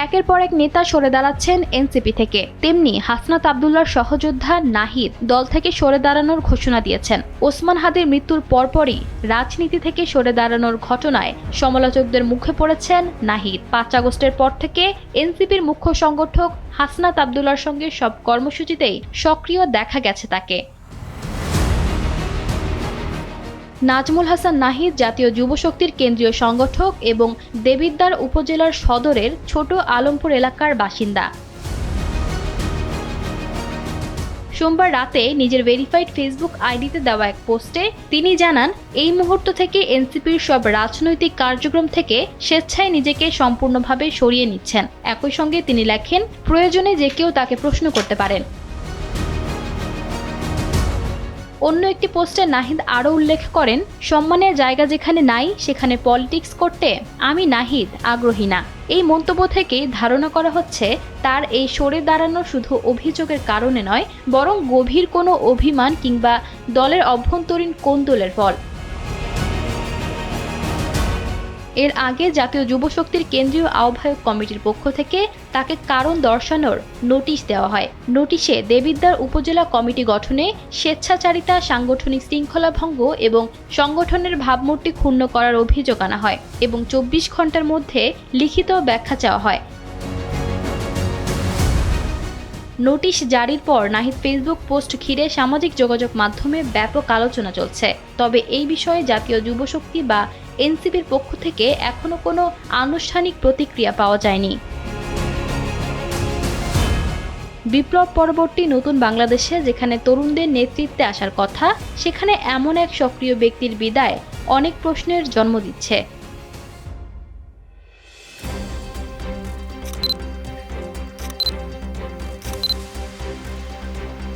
একের পর এক নেতা সরে দাঁড়াচ্ছেন এনসিপি থেকে, তেমনি হাসনাত আব্দুল্লাহর সহযোদ্ধা নাহিদ দল থেকে সরে দাঁড়ানোর ঘোষণা দিয়েছেন। ওসমান হাদির মৃত্যুর পরপরই রাজনীতি থেকে সরে দাঁড়ানোর ঘটনায় সমালোচকদের মুখে পড়েছেন নাহিদ। 5 আগস্টের পর থেকে এনসিপির মুখ্য সংগঠক হাসনাত আব্দুল্লাহর সঙ্গে সব কর্মসূচিতেই সক্রিয় দেখা গেছে তাকে। নাজমুল হাসান নাহিদ জাতীয় যুবশক্তির কেন্দ্রীয় সংগঠক এবং দেবিদ্বার উপজেলার সদরের ছোট আলমপুর এলাকার বাসিন্দা। সোমবার রাতে নিজের ভেরিফাইড ফেসবুক আইডিতে দেওয়া এক পোস্টে তিনি জানান, এই মুহূর্ত থেকে এনসিপির সব রাজনৈতিক কার্যক্রম থেকে স্বেচ্ছায় নিজেকে সম্পূর্ণভাবে সরিয়ে নিচ্ছেন। একই সঙ্গে তিনি লেখেন, প্রয়োজনে যে কেউ তাকে প্রশ্ন করতে পারেন। অন্য একটি পোস্টে নাহিদ আরও উল্লেখ করেন, সম্মানের জায়গা যেখানে নাই সেখানে পলিটিক্স করতে আমি নাহিদ আগ্রহী না। এই মন্তব্য থেকে ধারণা করা হচ্ছে তার এই সরে দাঁড়ানো শুধু অভিযোগের কারণে নয়, বরং গভীর কোনো অভিমান কিংবা দলের অভ্যন্তরীণ কোন্দলের ফল। এর আগে জাতীয় যুবশক্তির কেন্দ্রীয় আহ্বায়ক কমিটির পক্ষ থেকে তাকে কারণ দর্শানোর নোটিশ দেওয়া হয়। নোটিশে দেবিদ্বার উপজেলা কমিটি গঠনে স্বেচ্ছাচারিতা, সাংগঠনিক শৃঙ্খলা ভঙ্গ এবং সংগঠনের ভাবমূর্তি ক্ষুণ্ণ করার অভিযোগ আনা হয় এবং 24 ঘন্টার মধ্যে লিখিত ব্যাখ্যা চাওয়া হয়। নোটিশ জারির পর নাহিদ ফেসবুক পোস্ট ঘিরে সামাজিক যোগাযোগ মাধ্যমে ব্যাপক আলোচনা চলছে। তবে এই বিষয়ে জাতীয় যুবশক্তি বা এনসিপির পক্ষ থেকে এখনো কোনো আনুষ্ঠানিক প্রতিক্রিয়া পাওয়া যায়নি। বিপ্লব পরবর্তী নতুন বাংলাদেশে যেখানে তরুণদের নেতৃত্বে আসার কথা, সেখানে এমন এক সক্রিয় ব্যক্তির বিদায় অনেক প্রশ্নের জন্ম দিচ্ছে।